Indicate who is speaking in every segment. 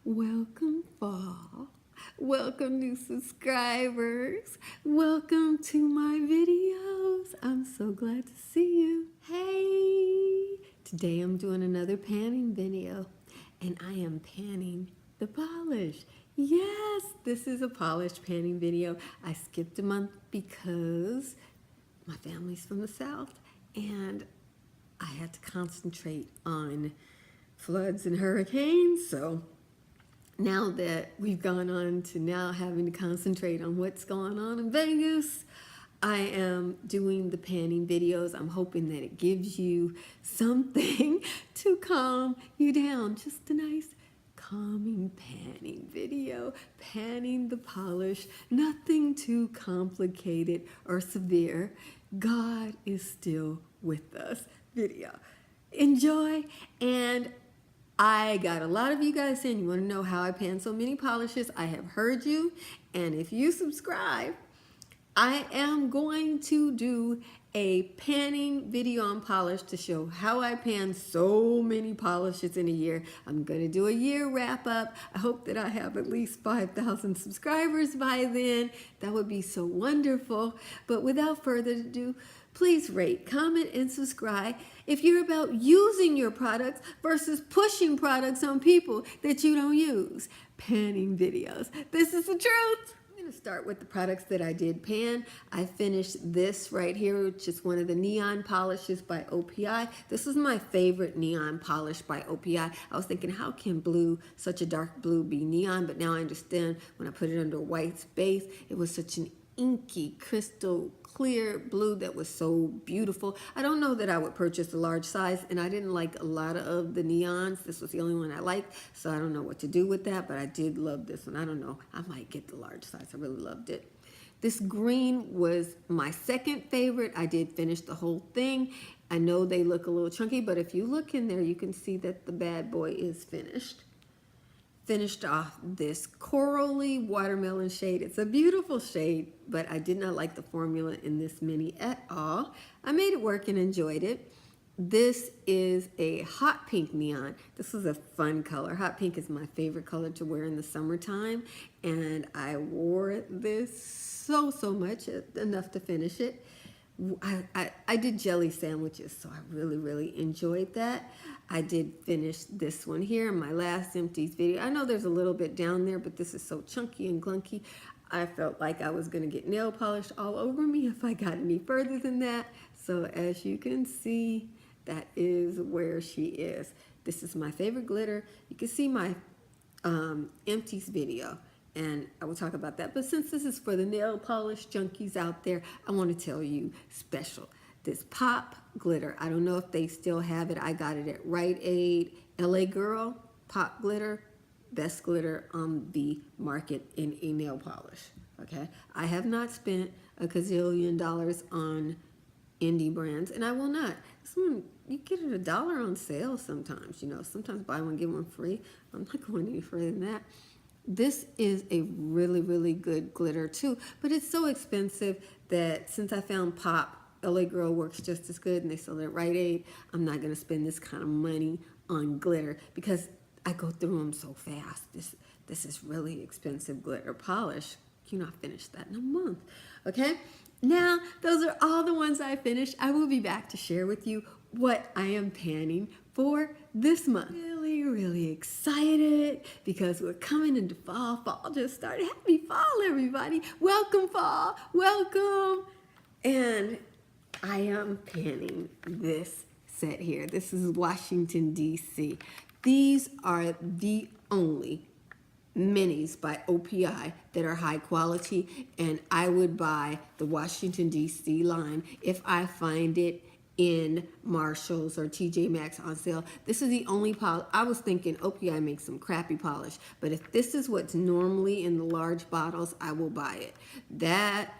Speaker 1: Welcome, fall. Welcome, new subscribers. Welcome to my videos. I'm so glad to see you. Hey! Today I'm doing another panning video, and I am panning the polish. Yes, this is a polish panning video. I skipped a month because my family's from the South, and I had to concentrate on floods and hurricanes, so now that we've gone on to now having to concentrate on what's going on in Vegas, I am doing the panning videos. I'm hoping that it gives you something to calm you down. Just a nice calming panning video, panning the polish, nothing too complicated or severe. God is still with us video. Enjoy, and I got a lot of you guys saying you want to know how I pan so many polishes. I have heard you, and if you subscribe, I am going to do a panning video on polish to show how I pan so many polishes in a year. I'm going to do a year wrap up. I hope that I have at least 5,000 subscribers by then. That would be so wonderful. But without further ado, please rate, comment, and subscribe if you're about using your products versus pushing products on people that you don't use. Panning videos. This is the truth. I'm going to start with the products that I did pan. I finished this right here, which is one of the neon polishes by OPI. This is my favorite neon polish by OPI. I was thinking, how can blue, such a dark blue, be neon? But now I understand when I put it under a white base, it was such an inky, crystal clear blue that was so beautiful. I don't know that I would purchase a large size, and I didn't like a lot of the neons. This was the only one I liked, so I don't know what to do with that, but I did love this one. I don't know. I might get the large size. I really loved it. This green was my second favorite. I did finish the whole thing. I know they look a little chunky, but if you look in there, you can see that the bad boy is finished. Finished off this corally watermelon shade. It's a beautiful shade, but I did not like the formula in this mini at all. I made it work and enjoyed it. This is a hot pink neon. This was a fun color. Hot pink is my favorite color to wear in the summertime, and I wore this so much, enough to finish it. I did jelly sandwiches, so I really enjoyed that. I did finish this one here in my last empties video. I know there's a little bit down there, but this is so chunky and glunky. I felt like I was going to get nail polish all over me if I got any further than that. So as you can see, that is where she is. This is my favorite glitter. You can see my empties video, and I will talk about that. But since this is for the nail polish junkies out there, I want to tell you special. This pop glitter, I don't know if they still have it. I got it at Rite Aid. LA Girl pop glitter, best glitter on the market in a nail polish. Okay, I have not spent a gazillion dollars on indie brands, and I will not. This one, you get it $1 on sale sometimes. You know, sometimes buy one get one free. I'm not going any further than that. This is a really good glitter too, but it's so expensive that since I found Pop, LA Girl works just as good, and they sell it at Rite Aid, I'm not going to spend this kind of money on glitter because I go through them so fast. This is really expensive glitter polish. You know, I finished that in a month. Okay, now those are all the ones I finished. I will be back to share with you what I am panning for this month. Really excited because we're coming into fall. Fall just started. Happy fall, everybody. Welcome, fall. Welcome. And I am panning this set here. This is Washington, D.C. These are the only minis by OPI that are high quality, and I would buy the Washington, D.C. line if I find it in Marshalls or TJ Maxx on sale. This is the only polish. I was thinking OPI makes some crappy polish, but if this is what's normally in the large bottles, I will buy it. That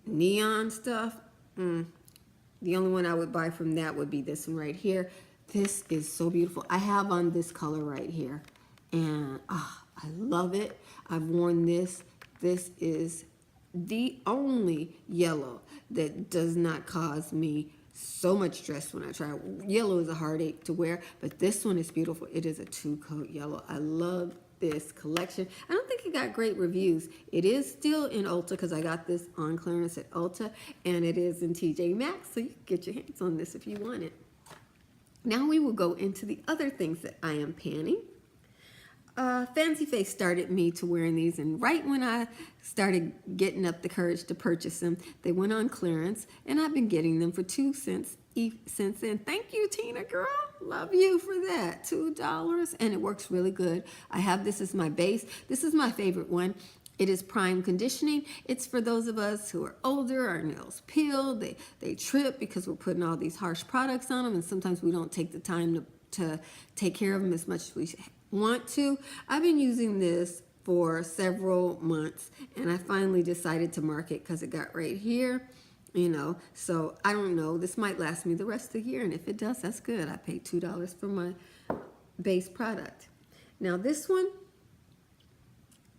Speaker 1: neon stuff, the only one I would buy from that would be this one right here. This is so beautiful. I have on this color right here, and I love it. I've worn this. This is the only yellow that does not cause me so much stress when I try it. Yellow is a heartache to wear, but this one is beautiful. It is a 2-coat yellow. I love this collection. I don't think it got great reviews. It is still in Ulta because I got this on clearance at Ulta, and it is in TJ Maxx, so you can get your hands on this if you want it. Now we will go into the other things that I am panning. Fancy Face started me to wearing these, and right when I started getting up the courage to purchase them, they went on clearance, and I've been getting them for 2 cents since then. Thank you, Tina girl. Love you for that. $2, and it works really good. I have this as my base. This is my favorite one. It is prime conditioning. It's for those of us who are older, our nails peel, they trip because we're putting all these harsh products on them, and sometimes we don't take the time to take care of them as much as we want to. I've been using this for several months, and I finally decided to mark it because it got right here, you know. So I don't know, this might last me the rest of the year, and if it does, that's good. I paid $2 for my base product. Now this one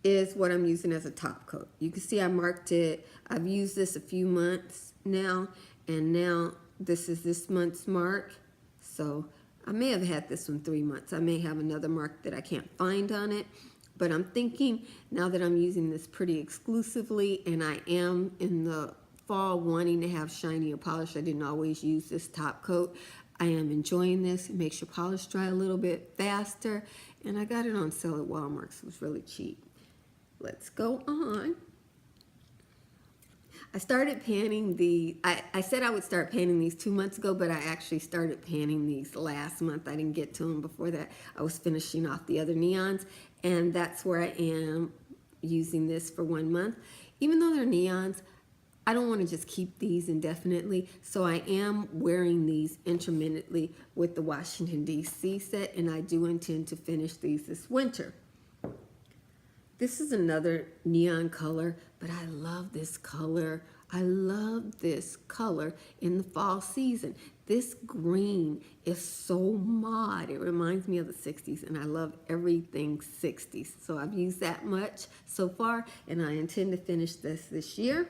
Speaker 1: is what I'm using as a top coat. You can see I marked it. I've used this a few months now, and now this is this month's mark. So I may have had this one 3 months. I may have another mark that I can't find on it, but I'm thinking now that I'm using this pretty exclusively, and I am in the fall wanting to have shinier polish. I didn't always use this top coat. I am enjoying this. It makes your polish dry a little bit faster, and I got it on sale at Walmart, so it was really cheap. Let's go on. I started panning I said I would start panning these 2 months ago, but I actually started panning these last month. I didn't get to them before that. I was finishing off the other neons, and that's where I am using this for 1 month. Even though they're neons, I don't want to just keep these indefinitely, so I am wearing these intermittently with the Washington, D.C. set, and I do intend to finish these this winter. This is another neon color, but I love this color. I love this color in the fall season. This green is so mod. It reminds me of the 60s, and I love everything 60s. So I've used that much so far, and I intend to finish this year.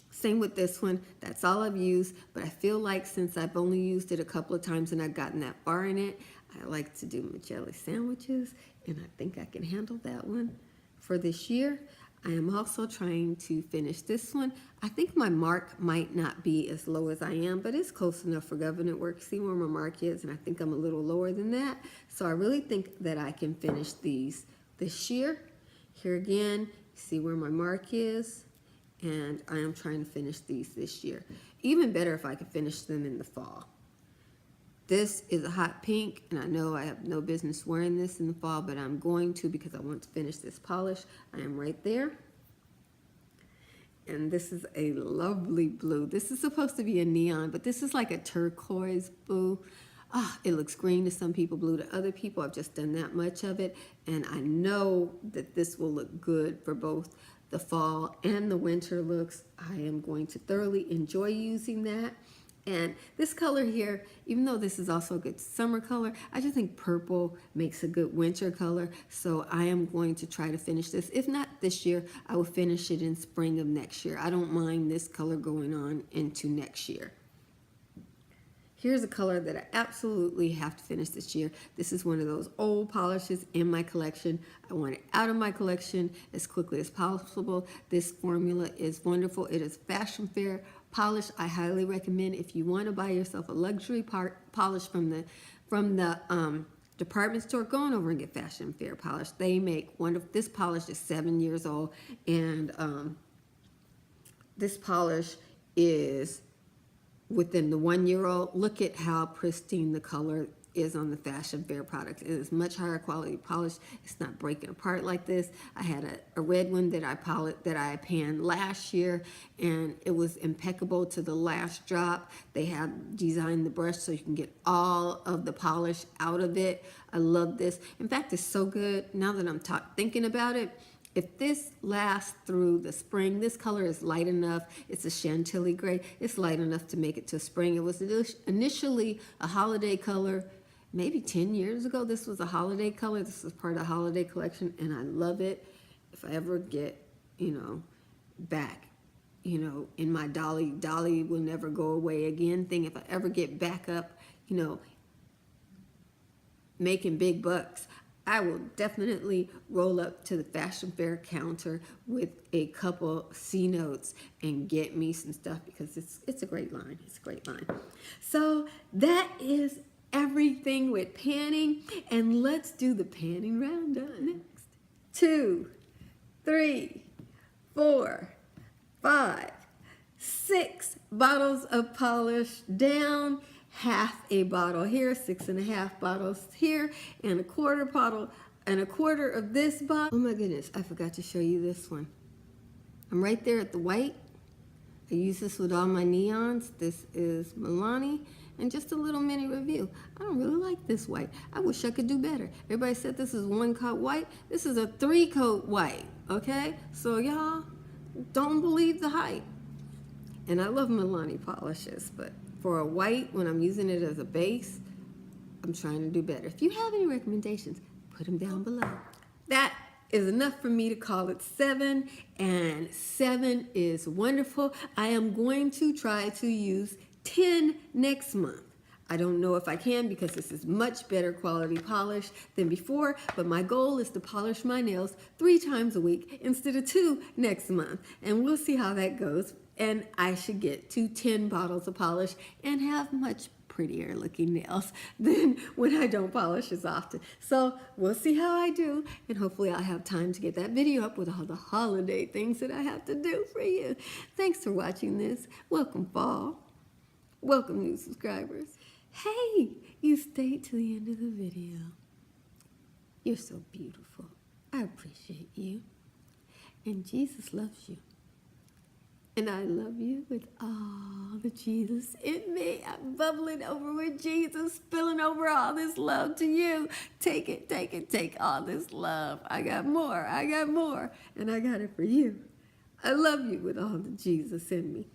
Speaker 1: Same with this one. That's all I've used, but I feel like since I've only used it a couple of times and I've gotten that bar in it, I like to do my jelly sandwiches, and I think I can handle that one for this year. I am also trying to finish this one. I think my mark might not be as low as I am, but it's close enough for government work. See where my mark is, and I think I'm a little lower than that. So I really think that I can finish these this year. Here again, see where my mark is, and I am trying to finish these this year. Even better if I could finish them in the fall. This is a hot pink, and I know I have no business wearing this in the fall, but I'm going to because I want to finish this polish. I am right there. And this is a lovely blue. This is supposed to be a neon, but this is like a turquoise blue. It looks green to some people, blue to other people. I've just done that much of it, and I know that this will look good for both the fall and the winter looks. I am going to thoroughly enjoy using that. And this color here, even though this is also a good summer color, I just think purple makes a good winter color. So I am going to try to finish this. If not this year, I will finish it in spring of next year. I don't mind this color going on into next year. Here's a color that I absolutely have to finish this year. This is one of those old polishes in my collection. I want it out of my collection as quickly as possible. This formula is wonderful. It is Fashion Fair polish. I highly recommend if you want to buy yourself a luxury polish from the department store, go on over and get Fashion Fair polish. They make wonderful. This polish is 7 years old, and this polish is within the 1 year old. Look at how pristine the color is on the Fashion Fair products. It is much higher quality polish. It's not breaking apart like this. I had a red one that I panned last year, and it was impeccable to the last drop. They have designed the brush so you can get all of the polish out of it. I love this. In fact, it's so good now that I'm thinking about it. If this lasts through the spring, this color is light enough. It's a Chantilly gray. It's light enough to make it to spring. It was initially a holiday color. Maybe 10 years ago, this was a holiday color. This was part of the holiday collection, and I love it. If I ever get, back, in my Dolly will never go away again thing, if I ever get back up, making big bucks, I will definitely roll up to the Fashion Fair counter with a couple C notes and get me some stuff because it's a great line. It's a great line. So that is everything with panning, and let's do the panning roundup next. 2, 3, 4, 5, 6 bottles of polish down, half a bottle here, 6.5 bottles here, and a quarter bottle, and a quarter of this bottle. Oh my goodness, I forgot to show you this one. I'm right there at the white. I use this with all my neons. This is Milani, and just a little mini review. I don't really like this white. I wish I could do better. Everybody said this is 1-coat white. This is a 3-coat white, okay? So y'all, don't believe the hype. And I love Milani polishes, but for a white, when I'm using it as a base, I'm trying to do better. If you have any recommendations, put them down below. That is enough for me to call it 7, and 7 is wonderful. I am going to try to use 10 next month. I don't know if I can because this is much better quality polish than before, but my goal is to polish my nails 3 times a week instead of 2 next month, and we'll see how that goes. And I should get to 10 bottles of polish and have much prettier looking nails than when I don't polish as often. So we'll see how I do, and hopefully I'll have time to get that video up with all the holiday things that I have to do for you. Thanks for watching this. Welcome fall. Welcome new subscribers. Hey, you stayed to the end of the video. You're so beautiful. I appreciate you. And Jesus loves you. And I love you with all the Jesus in me. I'm bubbling over with Jesus, spilling over all this love to you. Take it, take it, take all this love. I got more, and I got it for you. I love you with all the Jesus in me.